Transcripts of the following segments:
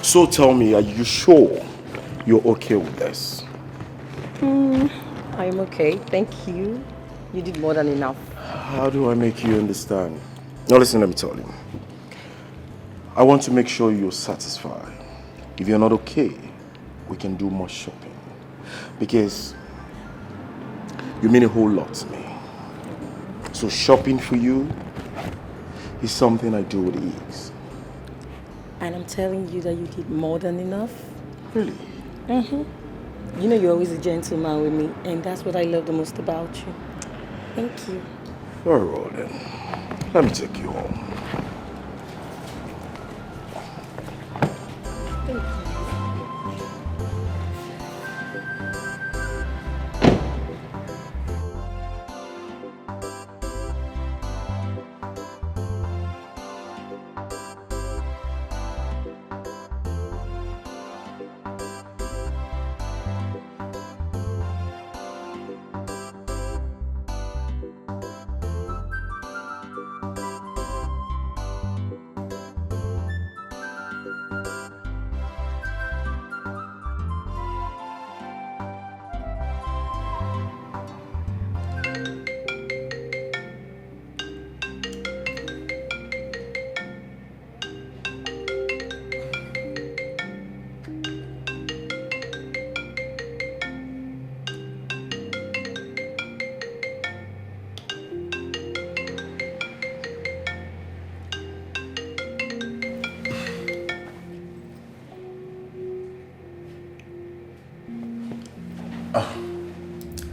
So tell me, are you sure you're okay with this? I'm okay, thank you. You did more than enough. How do I make you understand? Now listen, let me tell you. I want to make sure you're satisfied. If you're not okay, we can do more shopping. Because you mean a whole lot to me. So shopping for you is something I do with ease. And I'm telling you that you did more than enough. Really? You know you're always a gentleman with me, and that's what I love the most about you. Thank you. Very well then. Let me take you home. Thank you.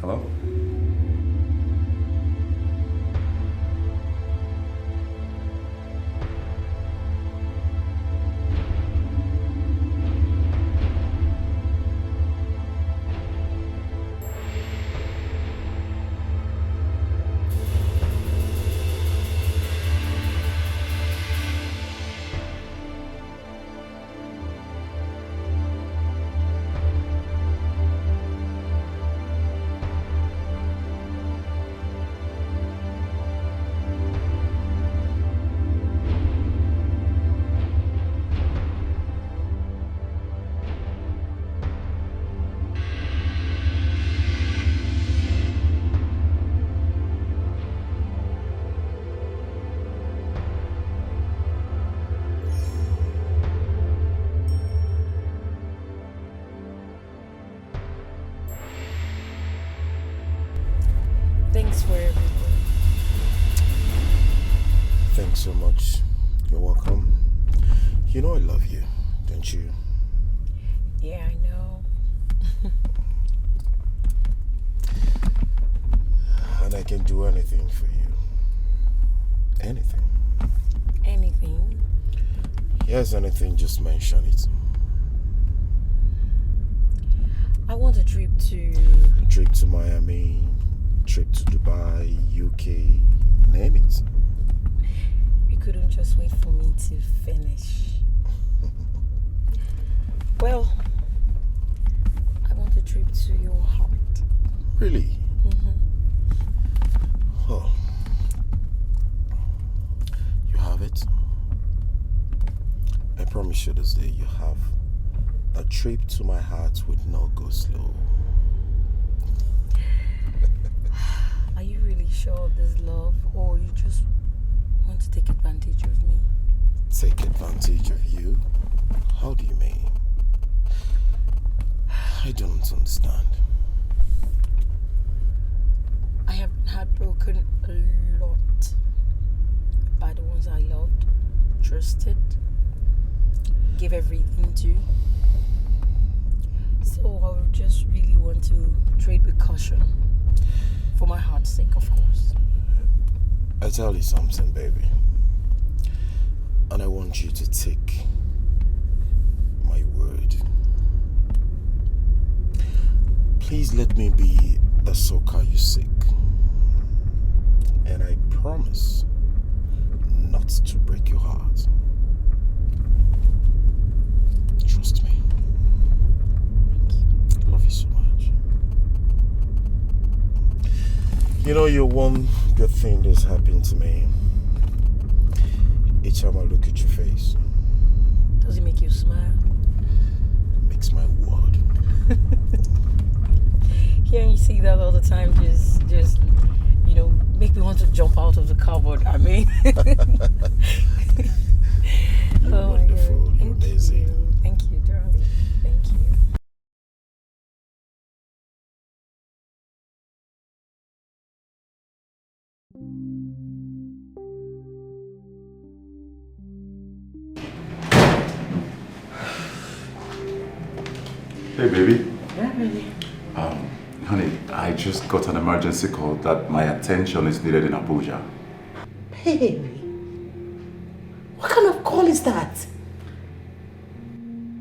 Hello? Thanks for everything. Thanks so much. You're welcome. You know I love you, don't you? Yeah, I know. And I can do anything for you. Anything. Anything? Yes, anything, just mention it. I want a trip to... Trip to Miami, trip to Dubai, UK, name it. You couldn't just wait for me to finish. Well, I want a trip to your heart. Really? Oh. You have it? I promise you this day you have a trip to my heart with no go slow. Are you really sure of this love, or you just want to take advantage of me? Take advantage of you? How do you mean? I don't understand. I have been heartbroken a lot by the ones I loved, trusted, gave everything to. So I would just really want to trade with caution. For my heart's sake, of course. I tell you something, baby. And I want you to take my word. Please let me be the sucker you seek. And I promise not to break your heart. Trust me. I love you so much. You know, you're one good thing that's happened to me. Each time I look at your face. Does it make you smile? see that all the time. Just make me want to jump out of the cupboard. I mean, You're oh my wonderful. God. You're amazing. Thank you, darling. Thank you. Hey, baby. Yeah, baby. Honey, I just got an emergency call that my attention is needed in Abuja. Hey, what kind of call is that?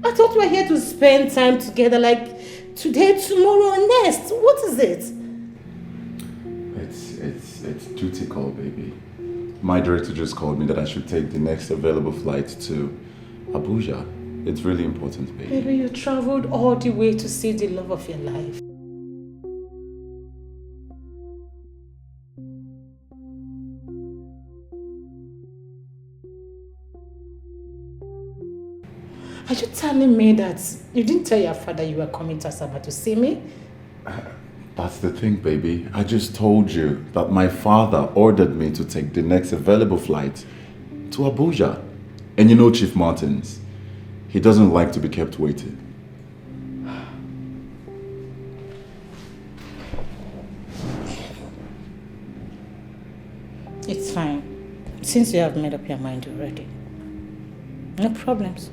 I thought we were here to spend time together like today, tomorrow, and next. What is it? It's duty call, baby. My director just called me that I should take the next available flight to Abuja. It's really important, baby. Baby, you traveled all the way to see the love of your life. Are you telling me that you didn't tell your father you were coming to Asaba to see me? That's the thing, baby. I just told you that my father ordered me to take the next available flight to Abuja. And you know Chief Martins, he doesn't like to be kept waiting. It's fine. Since you have made up your mind already. No problems.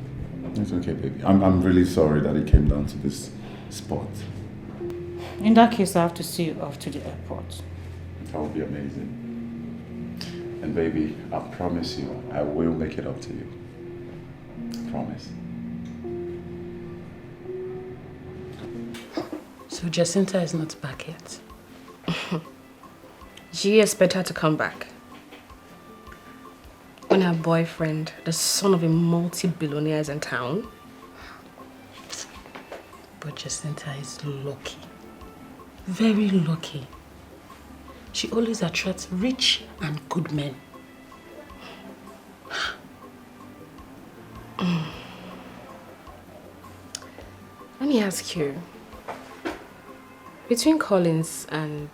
It's okay, baby. I'm really sorry that it came down to this spot. In that case, I have to see you off to the airport. That would be amazing. And baby, I promise you, I will make it up to you. I promise. So Jacinta is not back yet? Do you expect her to come back when her boyfriend, the son of a multi-billionaire, is in town? But Jacinta is lucky. Very lucky. She always attracts rich and good men. Let me ask you, between Collins and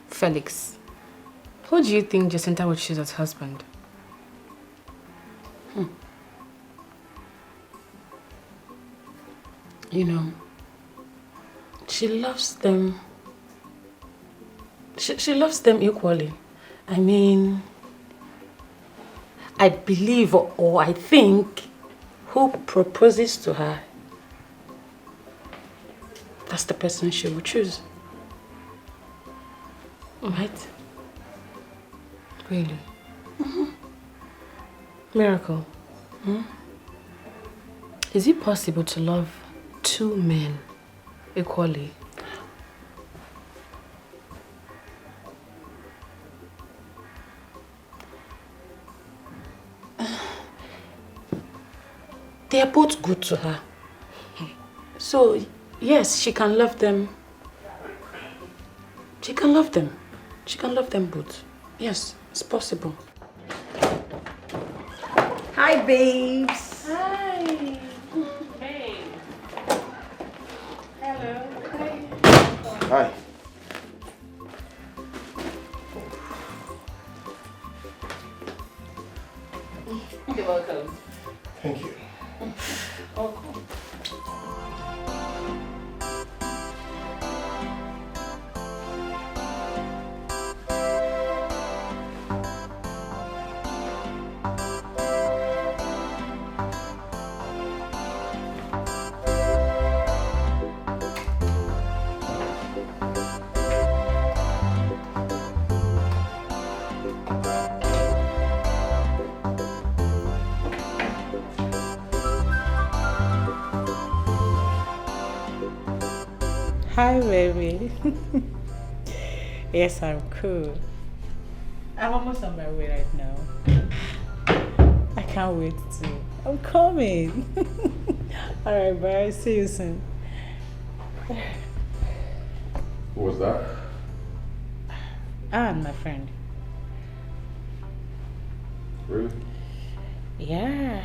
Felix, who do you think Jacinta would choose as husband? You know, she loves them. She loves them equally. I mean, I believe or I think who proposes to her, that's the person she will choose. Right? Really? Miracle. Is it possible to love two men equally? They are both good to her. So, yes, she can love them. She can love them. She can love them both. Yes, it's possible. Hi, babes. Hi. Hey. Hello. Hi. You're welcome. Thank you. Welcome. Hi, baby. Yes, I'm cool. I'm almost on my way right now. I can't wait to. I'm coming. Alright, bye. See you soon. What was that? And my friend. Really? Yeah.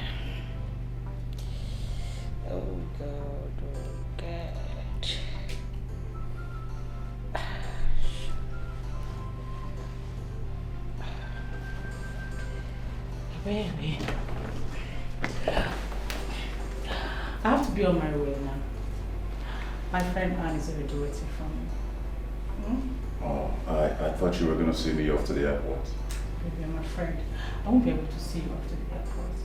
Oh, God. Oh, God. Baby. I have to be on my way now. My friend Anne is already waiting for me. Oh, I thought you were going to see me off to the airport. Baby, I'm a friend. I won't be able to see you after the airport.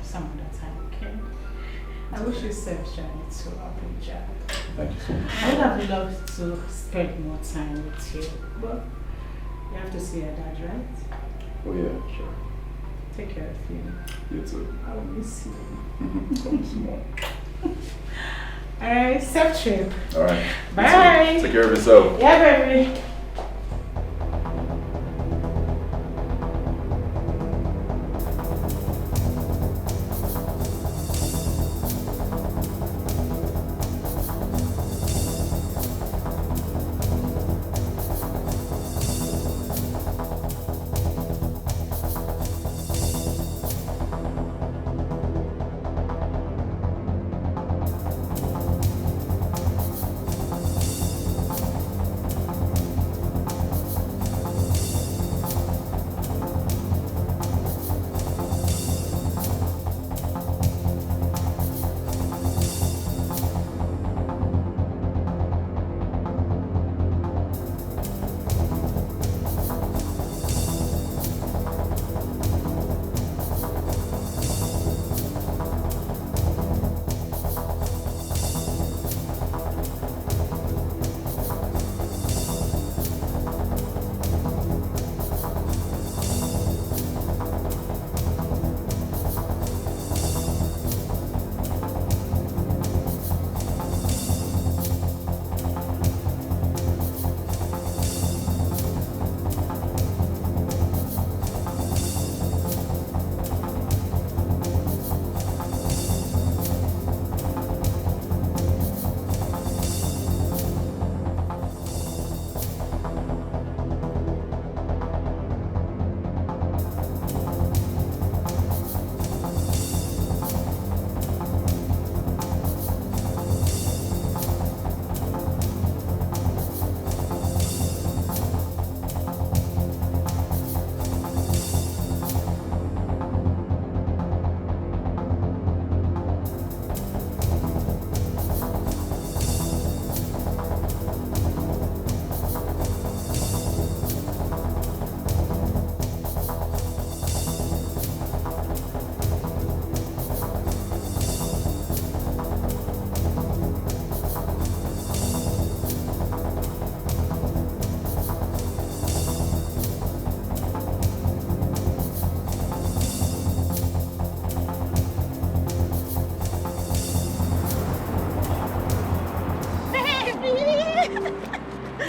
Some other time, okay? I wish you safe journey to Abuja. Thank you so much. I would have loved to spend more time with you, but you have to see your dad, right? Oh yeah, sure. Take care of you. You too. I will miss you. Come some more. Alright, safe trip. Alright. Bye. Take care of yourself. Yeah, baby.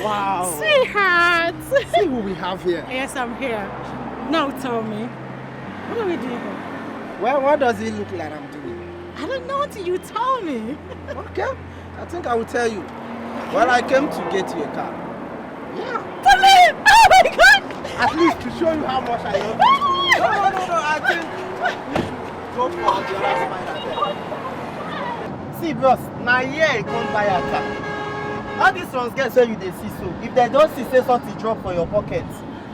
Wow. Sweetheart. See who we have here. Yes, I'm here. Now tell me, what are we doing here? Well, what does it look like I'm doing? I don't know until you tell me. Okay, I think I will tell you. Well, I came to get you a car. Yeah. For me? Oh my God! At least to show you how much I love you. No, I think we should go for the last mile. See, bros, now here you can't buy a car. All these ones get so you they see so. If they don't see say something drop for your pocket,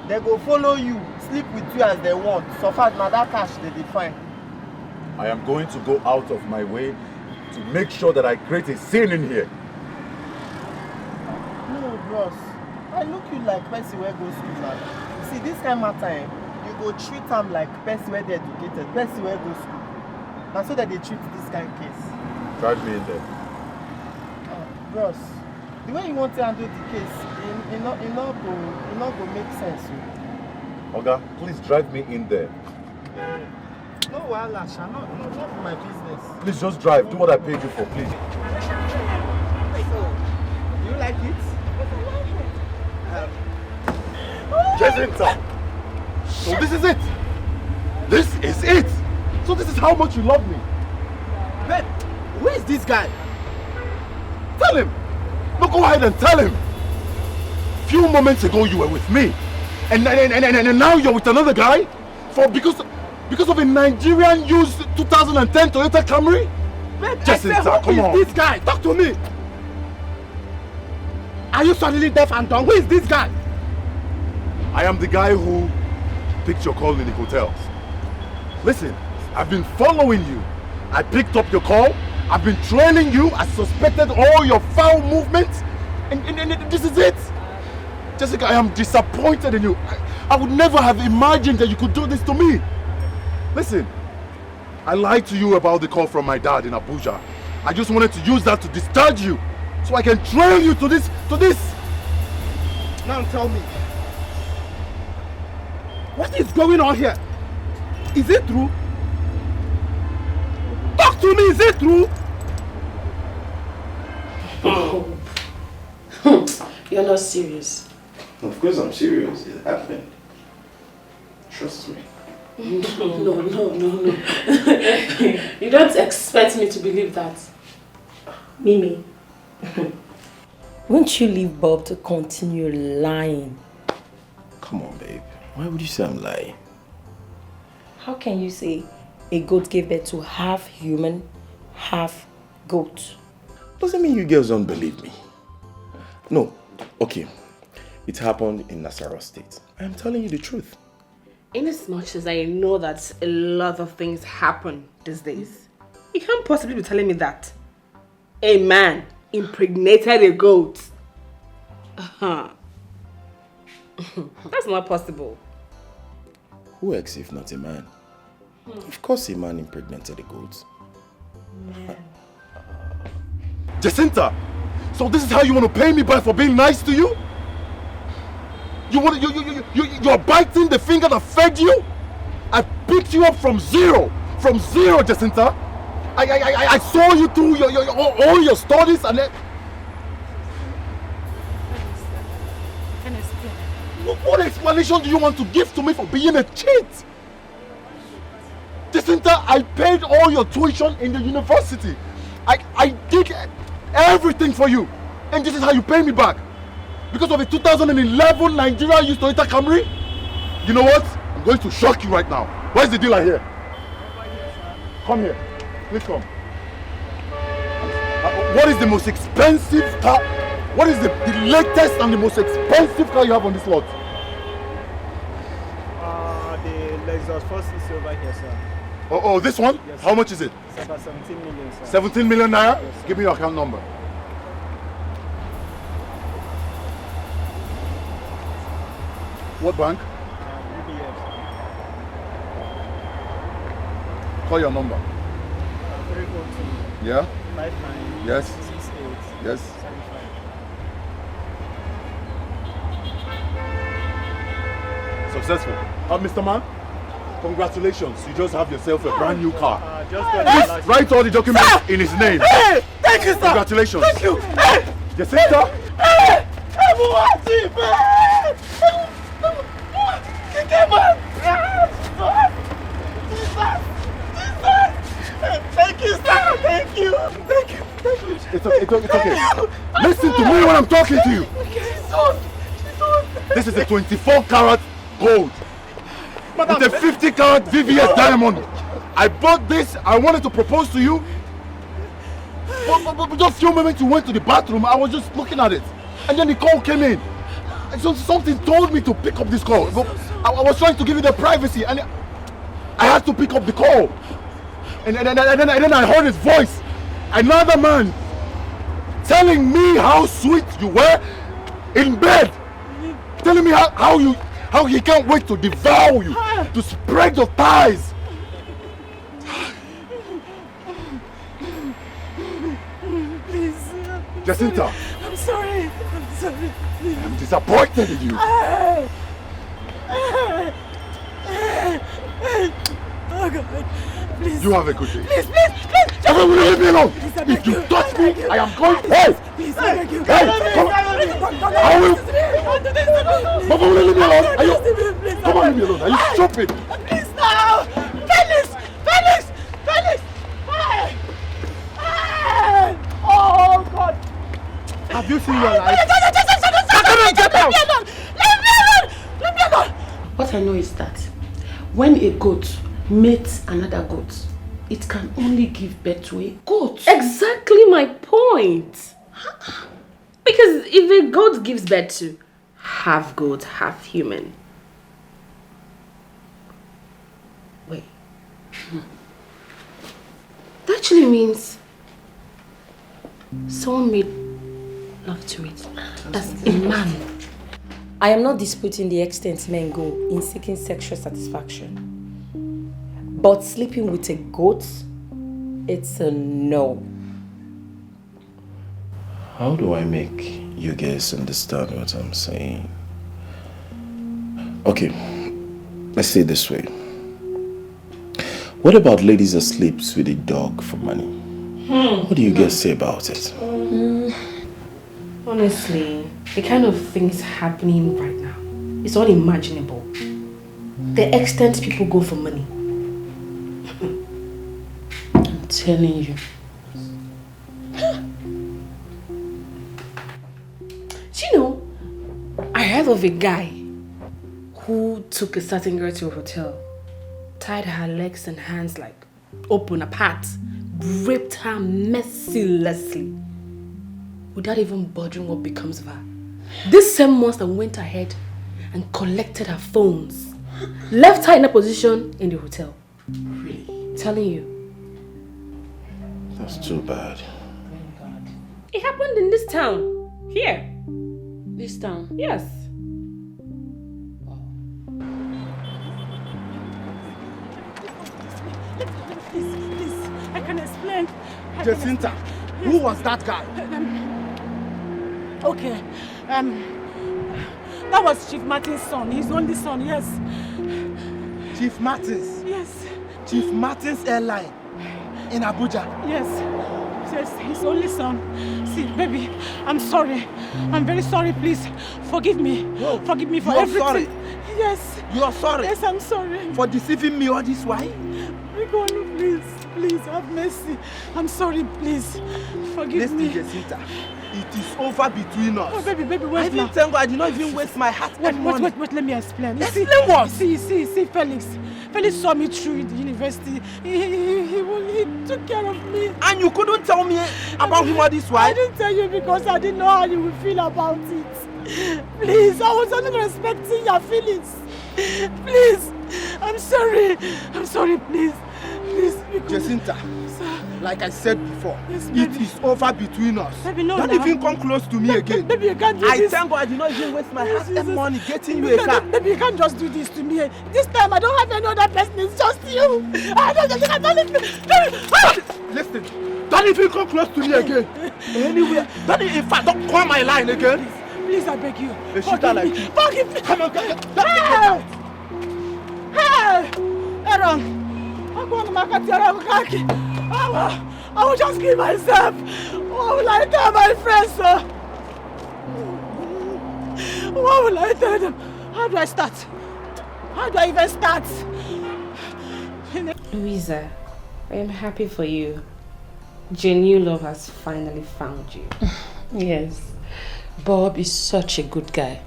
they go follow you, sleep with you as they want. So far, now that cash they define. I am going to go out of my way to make sure that I create a scene in here. No, bros. I look you like person where go school. You see, this kind of time, you go treat them like person where they educated, person where go school. And so that they treat this kind of case. Drive me in there. Bros, the way you want to handle the case, it not go make sense. Oga, please drive me in there. No wahala, Sha, not my business. Please just drive. Do what I paid you for, please. So, do you like it? Jacinta! So this is it! This is it! So this is how much you love me! Babe, who is this guy? Tell him! No, go ahead and tell him! Few moments ago you were with me, and now you're with another guy? Because of a Nigerian used 2010 Toyota Camry? Babe, Jacinta, I said, come who on. is this guy? Talk to me! Are you suddenly deaf and dumb? Who is this guy? I am the guy who picked your call in the hotels. Listen, I've been following you. I picked up your call. I've been trailing you. I suspected all your foul movements. And this is it. Jessica, I am disappointed in you. I would never have imagined that you could do this to me. Listen, I lied to you about the call from my dad in Abuja. I just wanted to use that to discharge you, so I can trail you to this. Now tell me, what is going on here? Is it true? Talk to me, is it true? You're not serious. Of course I'm serious. It happened. Trust me. No. You don't expect me to believe that. Mimi, won't you leave Bob to continue lying? Come on, babe. Why would you say I'm lying? How can you say a goat gave birth to half human, half goat? Doesn't mean you girls don't believe me. No, okay. It happened in Nasarawa State. I am telling you the truth. In as much as I know that a lot of things happen these days, you can't possibly be telling me that a man impregnated a goat. That's not possible. Who else if not a man? Of course a man impregnated a goat. Jacinta, so this is how you want to pay me back for being nice to you? You're biting the finger that fed you? I picked you up from zero, Jacinta. I saw you through all your studies and then... What explanation do you want to give to me for being a cheat? Jacinta, I paid all your tuition in the university. I did everything for you. And this is how you pay me back. Because of a 2011 Nigeria used Toyota Camry? You know what? I'm going to shock you right now. Where's the dealer here? Come here. Please come. What is the most expensive car? What is the latest and the most expensive car you have on this lot? The Lexus 460 over here, sir. Oh, this one? Yes, how much is it? It's about 17 million, sir. 17 million naira? Yes, sir. Give me your account number. What bank? UBS. Call your number. 342 Yeah? 59 Yes? 68 Yes? 75. Successful. Mr. Man, congratulations. You just have yourself a brand new car. Just got Please write all the documents in his name. Hey! Thank you, sir! Congratulations. Thank you! Hey! Jacinta? Hey! Everyone, Thank you, sir! Thank you! It's okay. Listen to me when I'm talking to you. This is a 24-karat gold with a 50-karat VVS diamond. I bought this. I wanted to propose to you. But just a few moments you went to the bathroom, I was just looking at it. And then the call came in. And so something told me to pick up this call. But I was trying to give you the privacy and I had to pick up the call. And then I heard his voice. Another man telling me how sweet you were in bed. Telling me how he can't wait to devour you, to spread your thighs. Please. Jacinta. I'm sorry. I'm disappointed in you. Oh God. Please. You have a good day. Please. Everyone will leave me alone. If you touch me, I am going. Hey! Please, I beg you. Hey! Come on. I will. Papa will leave me alone. Are you? Come on, leave me alone. Are you stupid? Please now. Felix. Hey! Oh God. Have you seen your life? Get out. Leave me alone. What I know is that when a goat mates another goat, it can only give birth to a goat. Exactly my point. Because if a goat gives birth to half goat, half human, actually means someone made love to it. As a man. I am not disputing the extent men go in seeking sexual satisfaction. But sleeping with a goat, it's a no. How do I make you guys understand what I'm saying? Okay, let's say it this way. What about ladies that sleeps with a dog for money? What do you guys say about it? Honestly, the kind of things happening right now is unimaginable. The extent people go for money. I'm telling you. Do you know, I heard of a guy who took a certain girl to a hotel, tied her legs and hands like open apart, raped her mercilessly without even bothering what becomes of her. This same monster went ahead and collected her phones, left her in a position in the hotel. Really? Telling you. That's too bad. It happened in this town. Here. This town? Yes. Please, I can explain. Jacinta, who was that guy? Okay, that was Chief Martin's son, his only son, yes. Chief Martins? Yes. Chief Martins Airline in Abuja? Yes, his only son. See, baby, I'm sorry. I'm very sorry, please. Forgive me. No, Forgive me for you are everything. sorry. Yes. You are sorry? Yes, I'm sorry. For deceiving me all this while? Rigonu, please, have mercy. I'm sorry, please. Forgive me. Listen, Jacinta. It is over between us. Oh, baby, I wait even now. thank God I did not even waste my heart and money. Wait, let me explain. Explain what? See, Felix. Felix saw me through the university. He took care of me. And you couldn't tell me about him all this while? I didn't tell you because I didn't know how you would feel about it. Please, I was only respecting your feelings. Please, I'm sorry, please. Jacinta, like I said before, Yes, it is over between us. Baby, no, Don't even come close to me again. Baby, you can't do I this. thank God I did not even waste my heart and Jesus. money getting you a car. Baby, you can't just do this to me. This time I don't have any other person, it's just you. Listen, don't even come close to me again. Anywhere. In fact, don't call my line again. Please, I beg you. A shooter like you. Forgive me. Come on, Hey, Aaron. I will just kill myself. What will I tell my friends, sir? What will I tell them? How do I start? How do I even start? Louisa, I am happy for you. Genuine love has finally found you. Yes. Bob is such a good guy.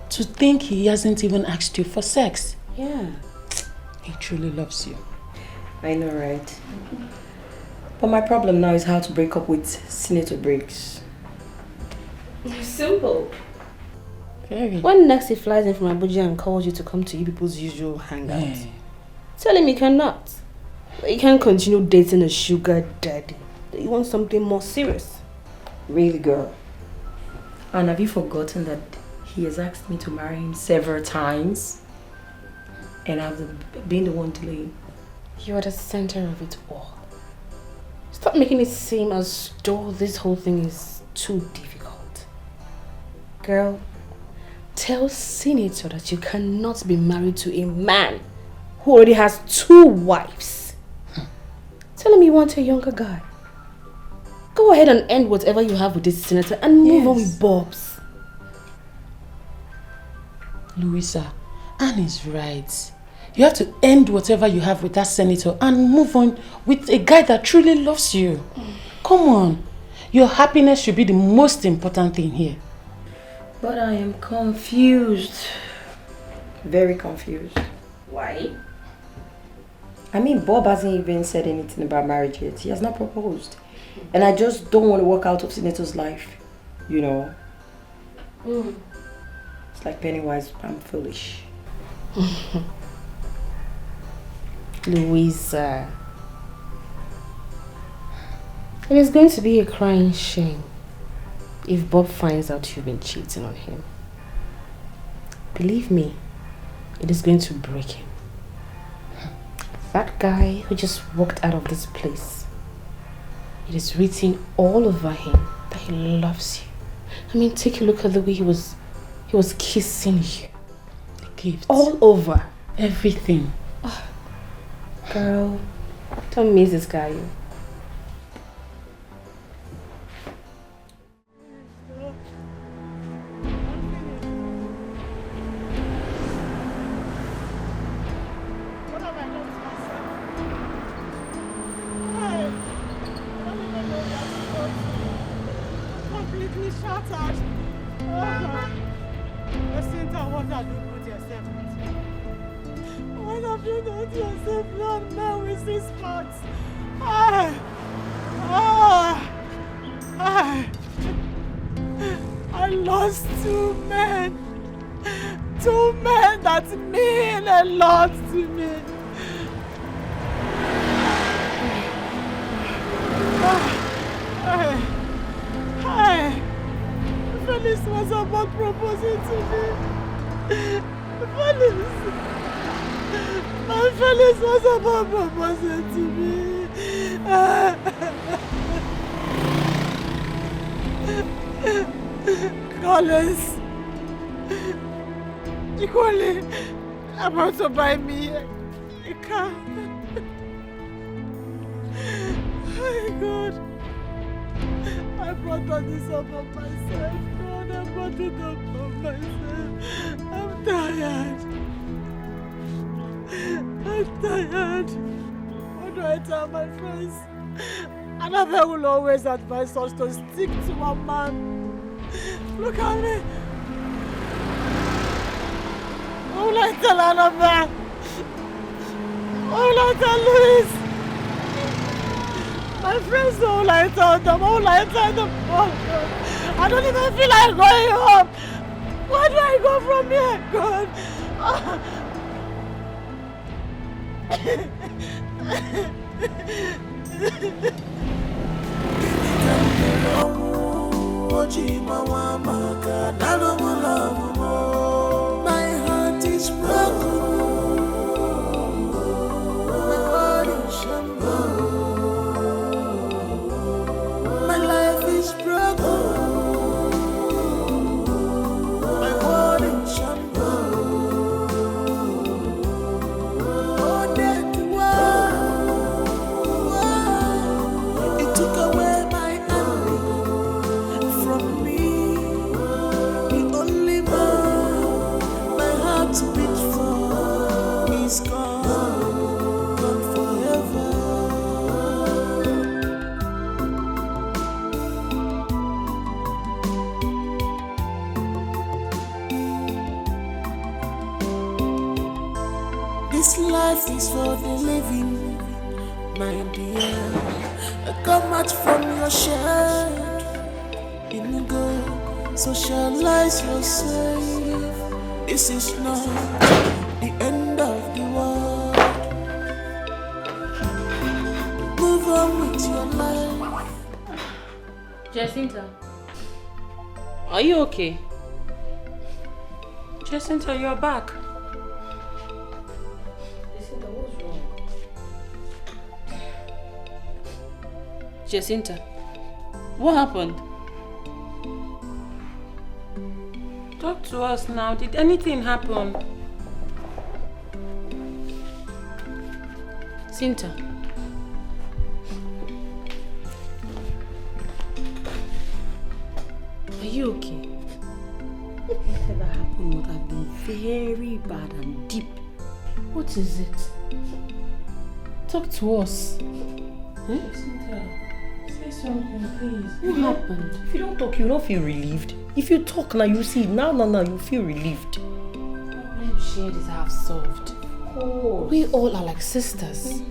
To think he hasn't even asked you for sex. Yeah. He truly loves you. I know, right? But my problem now is how to break up with Senator Briggs. Simple. Very. When next he flies in from Abuja and calls you to come to you people's usual hangout, Yeah. tell him you cannot. You can't continue dating a sugar daddy. You want something more serious. Really, girl? And have you forgotten that he has asked me to marry him several times? And I've been the one delaying. You are the center of it all. Stop making it seem as though this whole thing is too difficult. Girl, tell Senator that you cannot be married to a man who already has 2 wives. Tell him you want a younger guy. Go ahead and end whatever you have with this senator and move on with Bob's. Louisa, Anne is right. You have to end whatever you have with that senator and move on with a guy that truly loves you. Come on. Your happiness should be the most important thing here. But I am confused. Very confused. Why? I mean, Bob hasn't even said anything about marriage yet. He has not proposed. And I just don't want to walk out of Senator's life. You know? It's like Pennywise, I'm foolish. Louisa, It is going to be a crying shame if Bob finds out you've been cheating on him. Believe me, it is going to break him. That guy who just walked out of this place, it is written all over him that he loves you. I mean, take a look at the way he was kissing you. The gift. All over. Everything. Oh, girl, don't miss this guy. I lost two men that mean a lot to me. Felix was about proposing to me. My Felix was about proposing to me. Collins, equally about to buy me a car. Oh God, I brought all this up on myself. God, I brought it up on myself. I'm tired. What do I tell my friends? Another will always advise us to stick to a man. Look at me. What will I tell Annabelle? What will I tell Louis? My friends, what will I tell them? What will I tell them? Oh, God. I don't even feel like going home. Where do I go from here, God? My heart is broken. My heart is shambles. My life is broken. My heart is shambles. Oh, that war, it took away my envy from me. The only man my heart beat for is gone forever. This life is for the living, my dear. Come out from your shed in go, socialize yourself. This is not the end of the world. Move on with your life. Jacinta, Are you okay? Jacinta, you're back. Jacinta, what's wrong? Jacinta, what happened? Talk to us now. Did anything happen? Jacinta. Are you okay? Whatever happened would have been very bad and deep. What is it? Talk to us. Jacinta, say something, please. What happened? If you don't talk, you don't feel relieved. If you talk now, you see. Now, you feel relieved. Problem shared is half solved. Oh. We all are like sisters.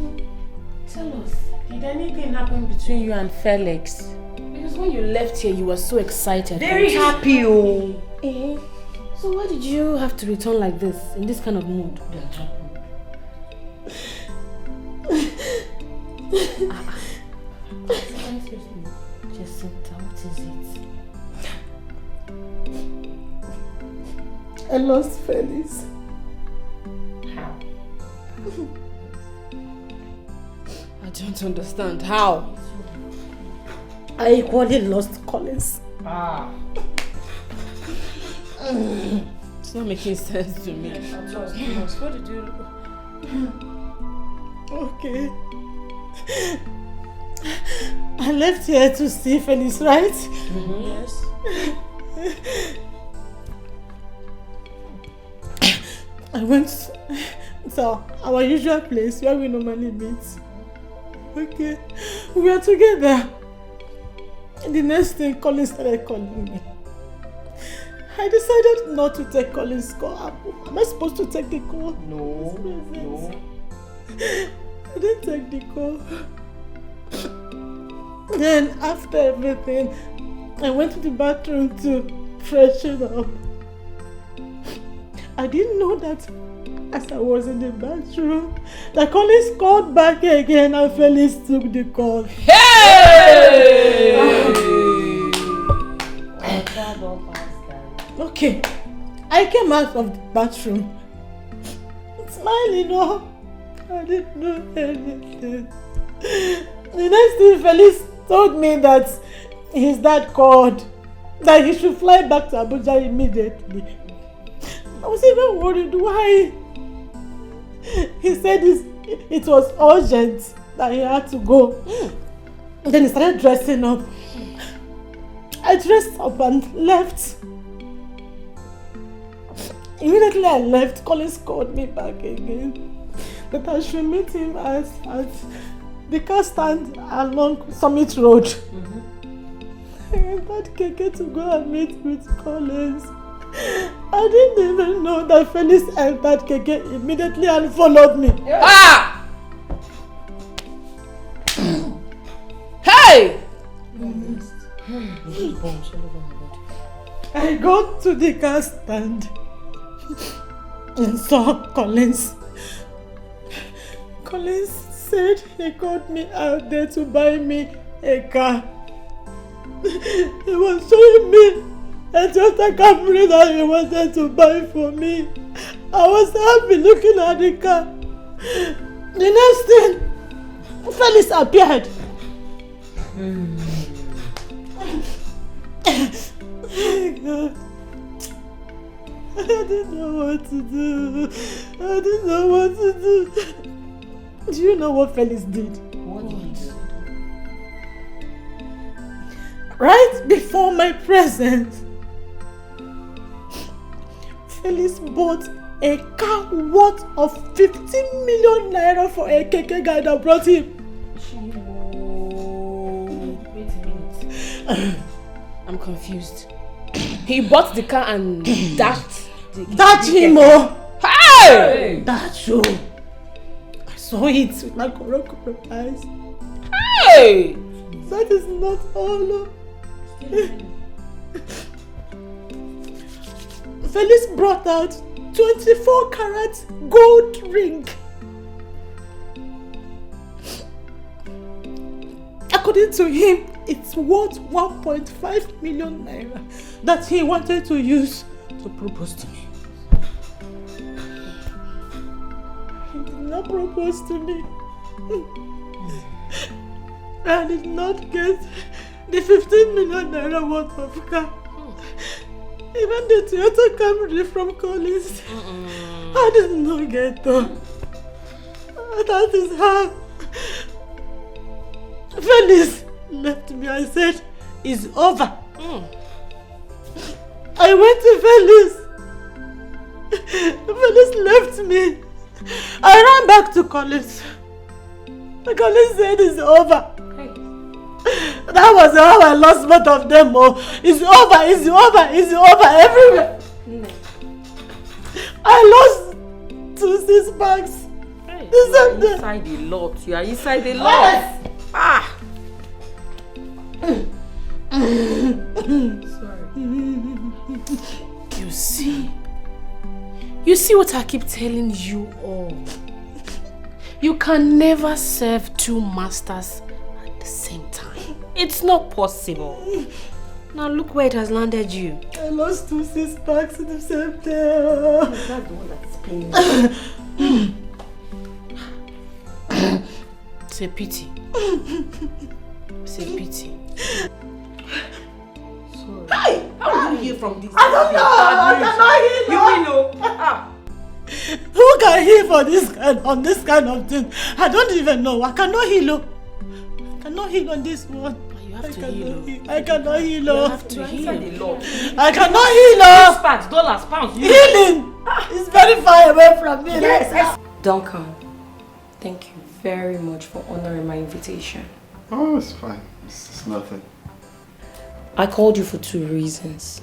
Tell us, did anything happen between you and Felix? Because when you left here, you were so excited. Very happy, oh. Eh? So why did you have to return like this, in this kind of mood? Jacinta, what is it? I lost Felix. How? I don't understand. How? I equally lost Collins. It's not making sense to me. What did you... Okay. I left here to see Felix, right? Yes. I went to our usual place where we normally meet. Okay. We were together. And the next thing, Colin started calling me. I decided not to take Colin's call. Am I supposed to take the call? No. I didn't take the call. Then, after everything, I went to the bathroom to freshen up. I didn't know that as I was in the bathroom, that Collins called back again and Felix took the call. Hey! Okay, I came out of the bathroom, smiling up. I didn't know anything. The next thing, Felix told me that his dad called, that he should fly back to Abuja immediately. I was even worried. Why? He said it was urgent that he had to go. Then he started dressing up. I dressed up and left. Immediately I left, Collins called me back again that I should meet him at the car stand along Summit Road. I entered Keke to go and meet with Collins. I didn't even know that Felix entered Keke immediately and followed me. Ah! Hey! I got to the car stand and saw Collins. Collins said he called me out there to buy me a car. He was showing me a Toyota Camry that he wanted to buy for me. I was happy looking at the car. The next thing, Felix appeared. God. I didn't know what to do. Do you know what Felix did? What did he do? Right before my presence, Felix bought a car worth of 15 million naira for a Keke guy that brought him. Wait a minute. I'm confused. He bought the car and dashed That's him, oh! Hey! That's you. I saw it with my correct eyes. Hey! That is not all. Felix brought out 24 karat gold ring. According to him, it's worth 1.5 million naira that he wanted to use to propose to me. He did not propose to me. I did not get the 15 million naira worth of car. Even the Toyota Camry from Collins, I did not get them. That is how Felix left me. I said, it's over. I went to Felix. Felix left me. I ran back to Collins. Collins said it's over. That was how I lost both of them. Oh, it's over everywhere. I lost 2 6 bags. Hey, This you are and that. inside a lot. You are inside a lot. Yes. Ah! You see what I keep telling you all? You can never serve 2 masters at the same time. It's not possible. Now look where it has landed you. I lost 2 6-packs in the same day. That's the one that's paying. It's a pity. It's a pity. Sorry. Hey! How do you heal from this? I don't know! I cannot heal! You will know. Who can heal for this kind of thing? I don't even know. I cannot heal. I cannot heal on this one. You have to heal. I cannot heal. You have to heal. I cannot heal. Sparks, dollars, pounds. Healing is very far away from me. Yes. Duncan, thank you very much for honoring my invitation. Oh, it's fine. It's nothing. I called you for 2 reasons.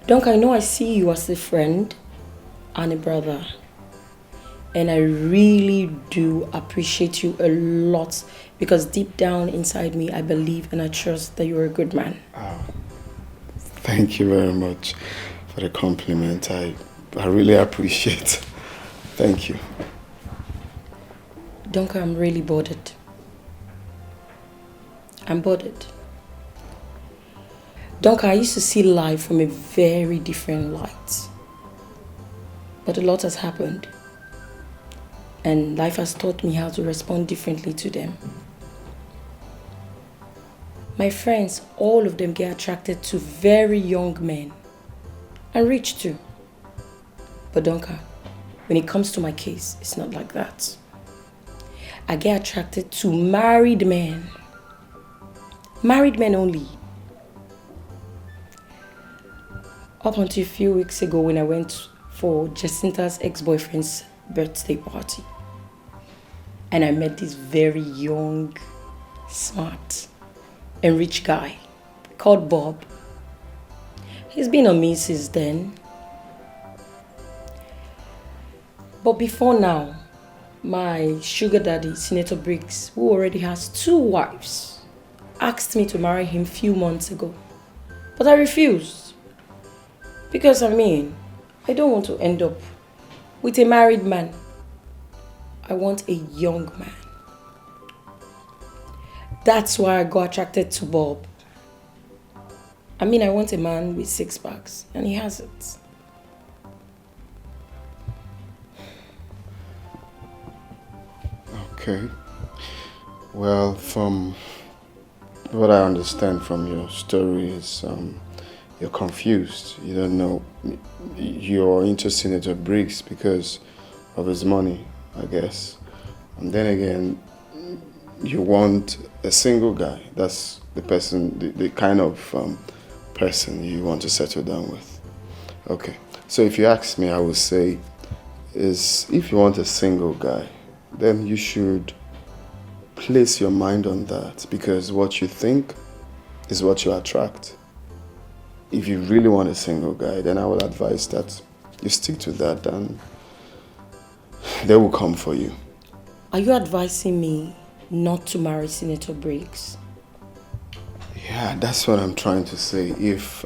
Duncan, I know I see you as a friend and a brother. And I really do appreciate you a lot because deep down inside me, I believe and I trust that you're a good man. Oh, thank you very much for the compliment. I really appreciate. Thank you. Duncan, I'm really bothered. I'm bothered. Duncan, I used to see life from a very different light. But a lot has happened. And life has taught me how to respond differently to them. My friends, all of them get attracted to very young men. And rich too. But Duncan, when it comes to my case, it's not like that. I get attracted to married men. Married men only. Up until a few weeks ago when I went for Jacinta's ex-boyfriend's birthday party. And I met this very young, smart, and rich guy called Bob. He's been on me since then. But before now, my sugar daddy, Senator Briggs, who already has 2 wives, asked me to marry him a few months ago. But I refused. Because I don't want to end up with a married man. I want a young man. That's why I got attracted to Bob. I want a man with 6 packs, and he has it. Okay. Well, from what I understand from your story is you're confused. You don't know. You're into Senator Briggs because of his money, I guess. And then again, you want a single guy. That's the person, the kind of person you want to settle down with. Okay. So if you ask me, I would say if you want a single guy, then you should place your mind on that because what you think is what you attract. If you really want a single guy, then I would advise that you stick to that and they will come for you. Are you advising me not to marry Senator Briggs? Yeah, that's what I'm trying to say. If,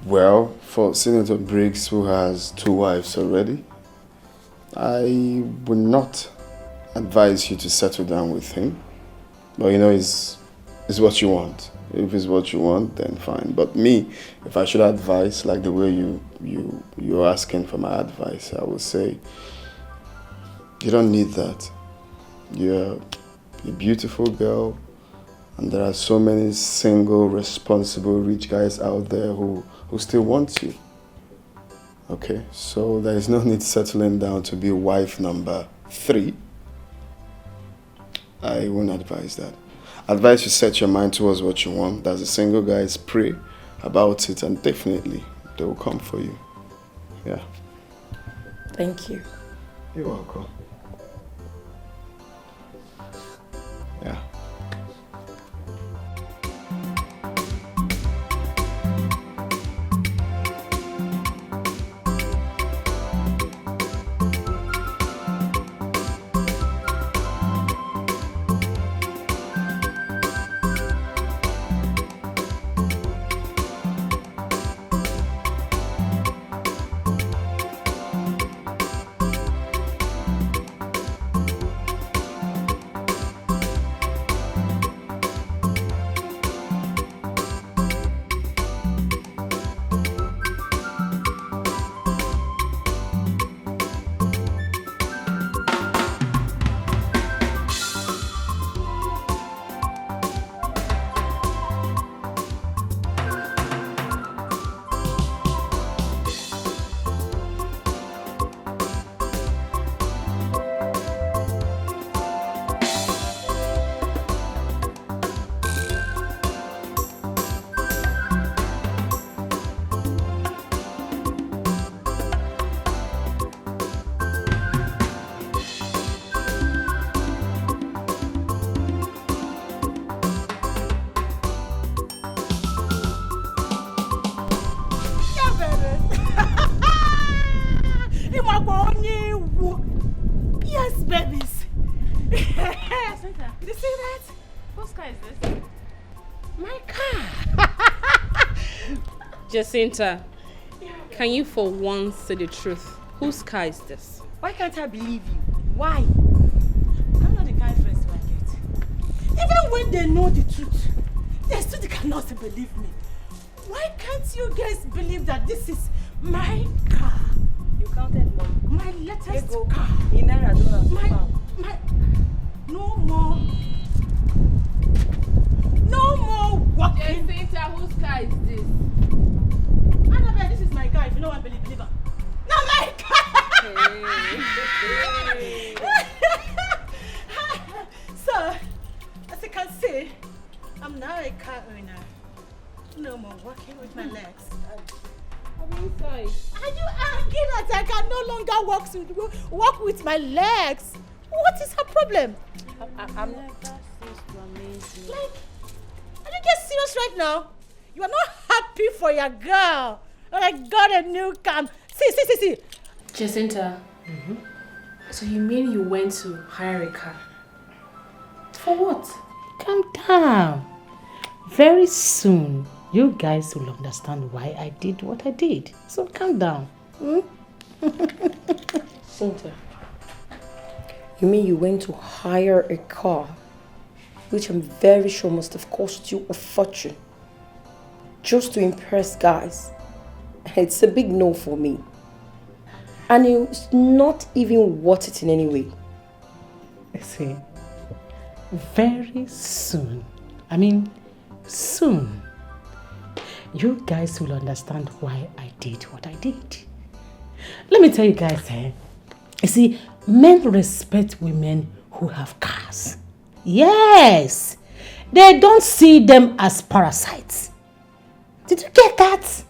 well, for Senator Briggs, who has 2 wives already, I would not advise you to settle down with him. But it's what you want. If it's what you want, then fine. But me, if I should advise, like the way you're asking for my advice, I would say you don't need that. You're a beautiful girl, and there are so many single, responsible, rich guys out there who still want you. Okay, so there is no need settling down to be wife number 3. I wouldn't advise that. Advise you set your mind towards what you want. As a single guys, pray about it and definitely they will come for you. Yeah. Thank you. You're welcome. Yeah. Did you see that? Whose car is this? My car. Jacinta, can you for once say the truth? Whose car is this? Why can't I believe you? Why? I'm not the kind of friends I get. Even when they know the truth, they still cannot believe me. Why can't you guys believe that this is my car? You counted money. My latest Go. car. In Naira dollars. My, no more walking. Jacinta, whose car is this? Annabelle, this is my car. If you know what believe her. Not my car. Hey. So, as you can see, I'm now a car owner. No more walking with my legs. I'm inside. Are you angry that I can no longer walk with my legs? What is her problem? I'm Like, are you get serious right now? You are not happy for your girl. Oh, I got a new car. See. Jacinta, so you mean you went to hire a car? For what? Calm down. Very soon, you guys will understand why I did what I did. So calm down. Jacinta, you mean you went to hire a car, which I'm very sure must have cost you a fortune, just to impress guys? It's a big no for me. And it's not even worth it in any way. See, very soon, soon, you guys will understand why I did what I did. Let me tell you guys, you see, men respect women who have cars. Yes, they don't see them as parasites. Did you get that?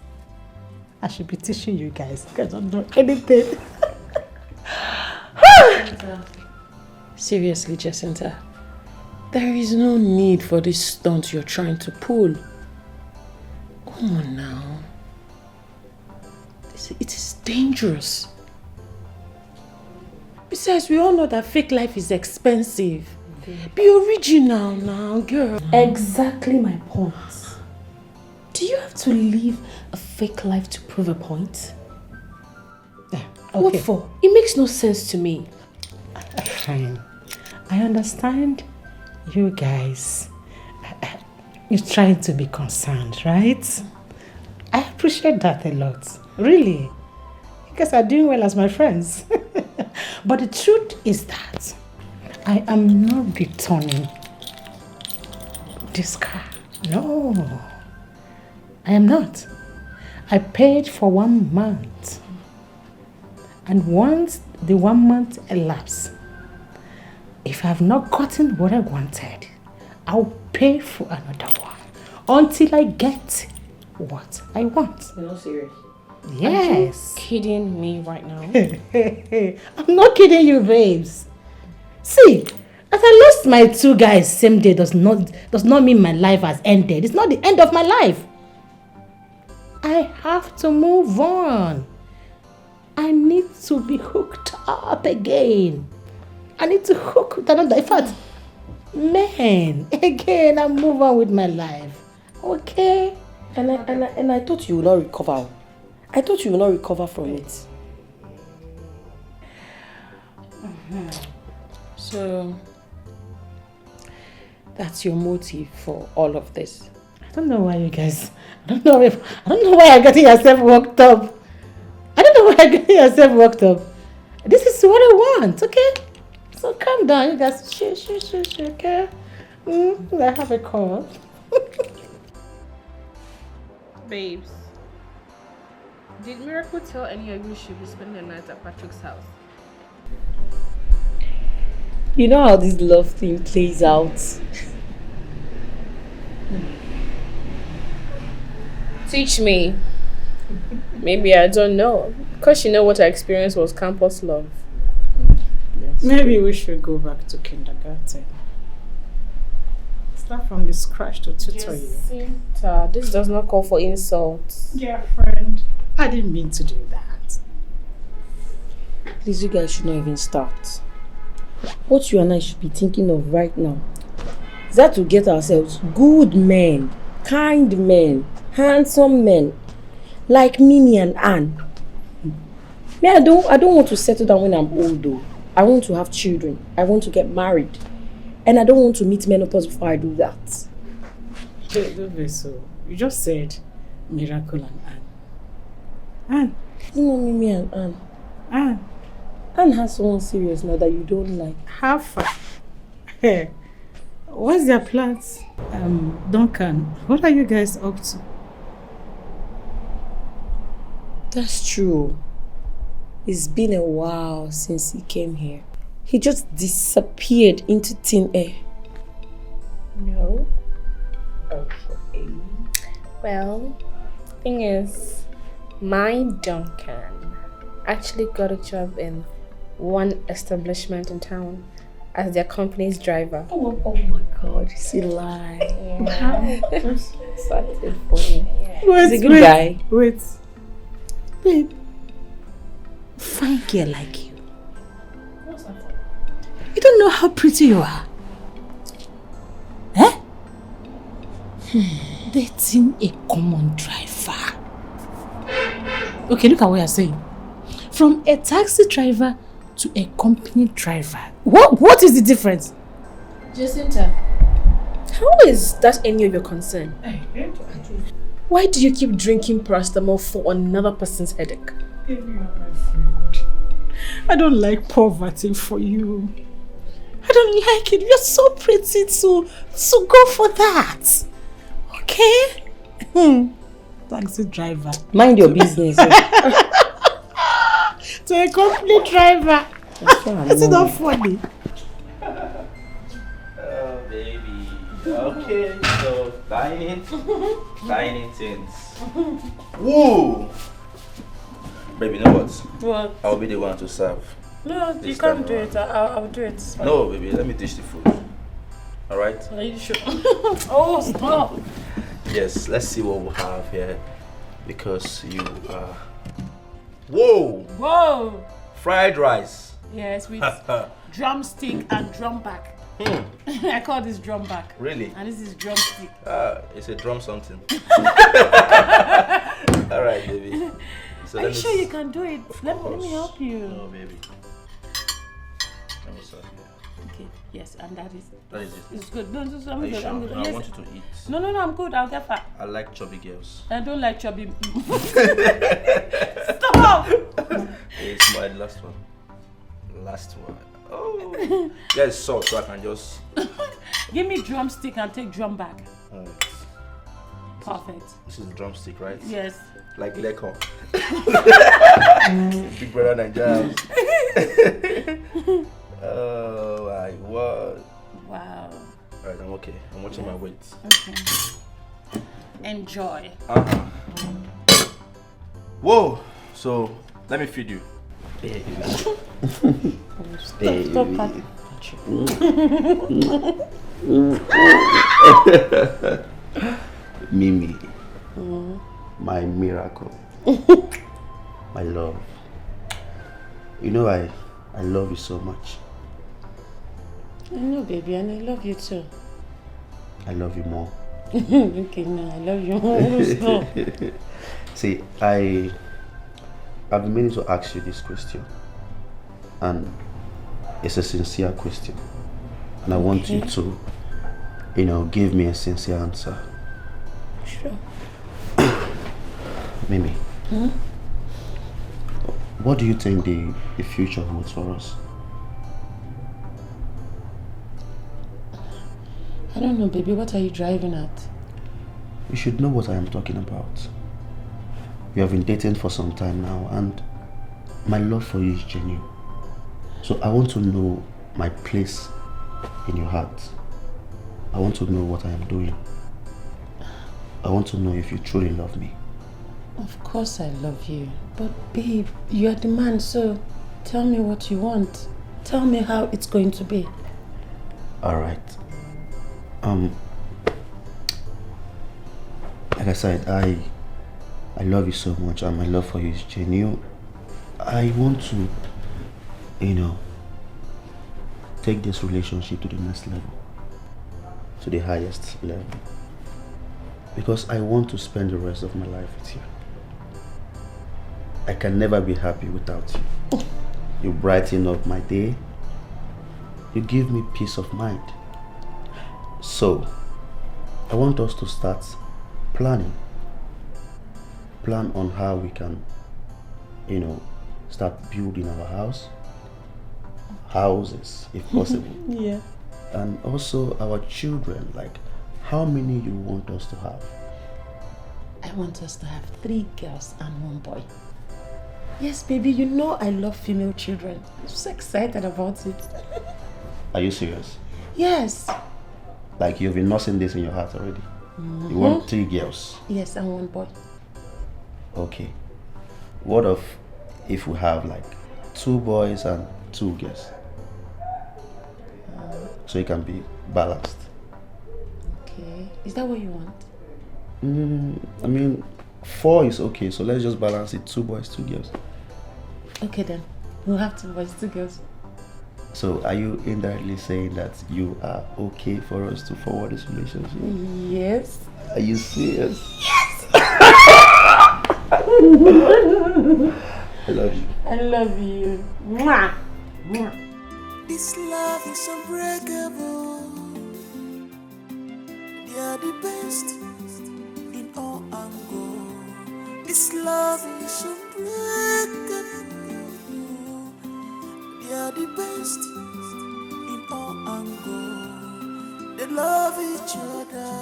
I should be teaching you guys because I don't know anything. Seriously, Jacinta, there is no need for this stunt you're trying to pull. Come on now. It is dangerous. Besides, we all know that fake life is expensive. Be original now, girl. Exactly my point. Do you have to live a fake life to prove a point? What for? It makes no sense to me. Fine. I understand you guys. You're trying to be concerned, right? I appreciate that a lot. Really. You guys are doing well as my friends. But the truth is that I am not returning this car. No. I am not. I paid for 1 month. And once the 1 month elapses, if I have not gotten what I wanted, I'll pay for another one until I get what I want. You're not serious? Yes. Are you kidding me right now? I'm not kidding you, babes. See, that I lost my 2 guys same day does not mean my life has ended. It's not the end of my life. I have to move on. I need to be hooked up again. I need to hook with another. In fact, man, again, I move on with my life. Okay? And I thought you would not recover. I thought you would not recover from it. So, that's your motive for all of this? I don't know why you guys. I don't know why you're getting yourself worked up. I don't know why you're getting yourself worked up. This is what I want, okay? So calm down, you guys. Shh, okay? I have a call. Babes, did Miracle tell any of you she'll be spending the night at Patrick's house? You know how this love thing plays out. Teach me. Maybe I don't know. Because you know what I experienced was campus love. Maybe we should go back to kindergarten. Start from the scratch to tutor you. Jacinta, this does not call for insults. Dear friend, I didn't mean to do that. Please, you guys should not even start. What you and I should be thinking of right now is that to get ourselves good men, kind men, handsome men, like Mimi and Anne. Me, I don't want to settle down when I'm old though. I want to have children. I want to get married. And I don't want to meet menopause before I do that. Don't be so. You just said Miracle and Anne. Anne. You know Mimi and Anne. Anne. Anne has someone serious now that you don't like. How far? Hey, what's their plans? Duncan, what are you guys up to? That's true. It's been a while since he came here. He just disappeared into thin air. No. Okay. Well, thing is, my Duncan actually got a job in one establishment in town as their company's driver. Oh my God, is he lying? Yeah. I'm so excited for him. He's a good guy. Wait. Babe. Fine girl like you. What's that? You don't know how pretty you are. Eh? Dating a common driver. Okay, look at what you're saying. From a taxi driver to a company driver. What is the difference? Jacinta, how is that any of your concern? Why do you keep drinking paracetamol for another person's headache? I don't like poverty for you. I don't like it. You're so pretty to go for that. Okay? Taxi driver. Mind your business. To a company driver. Is it not funny? Oh, baby. Okay, so dining things. Woo! Baby, you know what? What? I'll be the one to serve. No, This you can't time do around. it. I'll do it. It's fine. No, baby, let me dish the food. Alright? Are you sure? Oh, stop. Yes, let's see what we have here. Because you are. Whoa! Whoa. Fried rice. Yes, with drumstick and drum back. I call this drum back. Really? And this is drumstick. It's a drum something. Alright, baby. So Are you sure you can do it? Let me help you. No, baby. Let me serve you. Okay, yes, and that is it. it's good. No, I'm Are you good. sure? I'm good. No, I Yes. want you to eat. No, I'm good. I'll get fat. I like chubby girls. I don't like chubby. Stop! It's my last one. Last one. Oh. There's salt, so I can just. Give me drumstick and take drum back. Alright. Perfect. This is drumstick, right? Yes. Like Leko. Big brother Nigeria. Oh my word. Wow. Alright, I'm okay. I'm watching my weight. Okay. Enjoy. Whoa! So let me feed you. Stop, Patrick. Mimi, my miracle, my love. You know I love you so much. I know, baby, and I love you too. I love you more. Okay, no, I love you. Stop. See, I've been meaning to ask you this question, and it's a sincere question, and I want you to, give me a sincere answer. Sure. Mimi, what do you think the future holds for us? I don't know, baby. What are you driving at? You should know what I am talking about. We have been dating for some time now, and my love for you is genuine. So I want to know my place in your heart. I want to know what I am doing. I want to know if you truly love me. Of course I love you. But babe, you are the man, so tell me what you want. Tell me how it's going to be. Alright. Like I said, I love you so much, and my love for you is genuine. I want to, take this relationship to the next level. to the highest level. Because I want to spend the rest of my life with you. I can never be happy without you. You brighten up my day. You give me peace of mind. So, I want us to start planning. Plan on how we can, start building our houses, if possible. Yeah. And also our children, like how many you want us to have? I want us to have 3 girls and 1 boy. Yes, baby, you know I love female children. I'm so excited about it. Are you serious? Yes. Like you've been nursing this in your heart already? You want 3 girls? Yes, and 1 boy. Okay. What if we have like 2 boys and 2 girls? So it can be balanced. Okay. Is that what you want? I mean, 4 is okay, so let's just balance it. 2 boys, 2 girls. Okay then. We'll have 2 boys, 2 girls. So are you indirectly saying that you are okay for us to forward this relationship? Yes. Are you serious? Yes! I love you. I love you. Mwah! Mwah. This love is unbreakable. They are the best in all angles. This love is unbreakable. They are the best in all angles. They love each other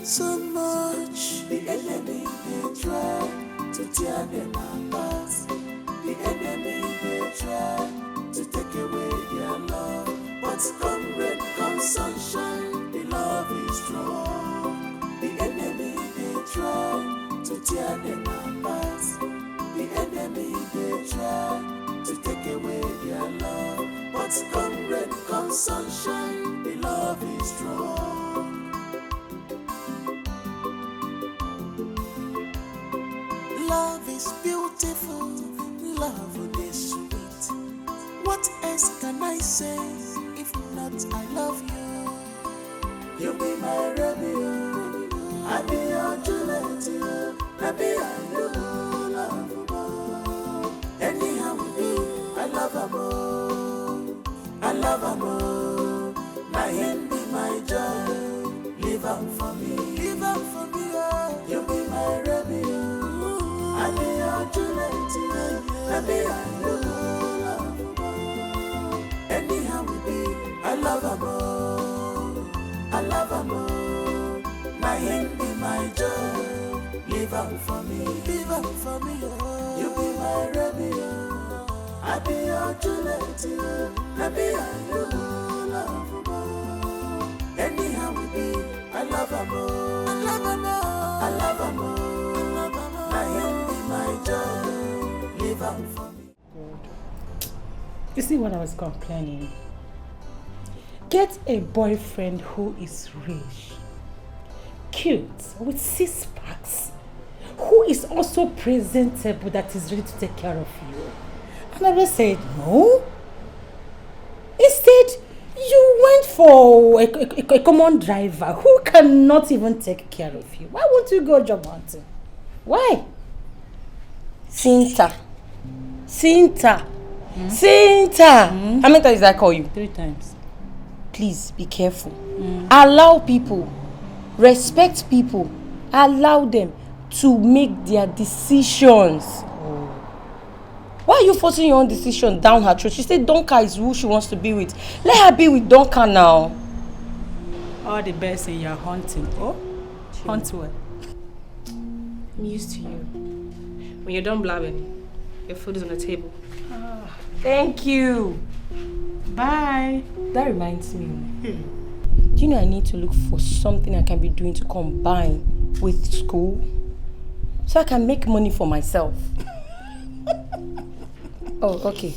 so much. The enemy they try to tear them apart. The enemy they try to take away their love, but come rain, come sunshine, the love is strong. The enemy they try to tear them apart. The enemy they try to take away their love, but come rain, come sunshine, the love is strong. Love is beautiful, love is sweet. What else can I say if not I love you? You be my Romeo, I be your Juliet, I be your love. Anyhow we be, I love her more. Now him be my joy, live on for me. Oh. You be my Romeo, I be your Juliet, I be your love. Anyhow we be, I love her more. Now him be my joy, live on for me. Oh. You be my Romeo, I be your Juliet, I be your love. Anyhow we be, I love her more. Now him be my joy, live on for me. You see what I was complaining? Get a boyfriend who is rich, cute, with 6 packs, who is also presentable, that is ready to take care of you. And I just said no. Instead, you went for a common driver who cannot even take care of you. Why won't you go job hunting? Why? Cinta. How many times did I call you? 3 times. Please be careful. Allow people, respect people, allow them to make their decisions. Why are you forcing your own decision down her throat? She said Donka is who she wants to be with. Let her be with Donka now. All the best in your hunting. Oh, hunt well. I'm used to you. When you're done blabbing, your food is on the table. Thank you. Bye. That reminds me. Do you know I need to look for something I can be doing to combine with school so I can make money for myself? Oh, okay.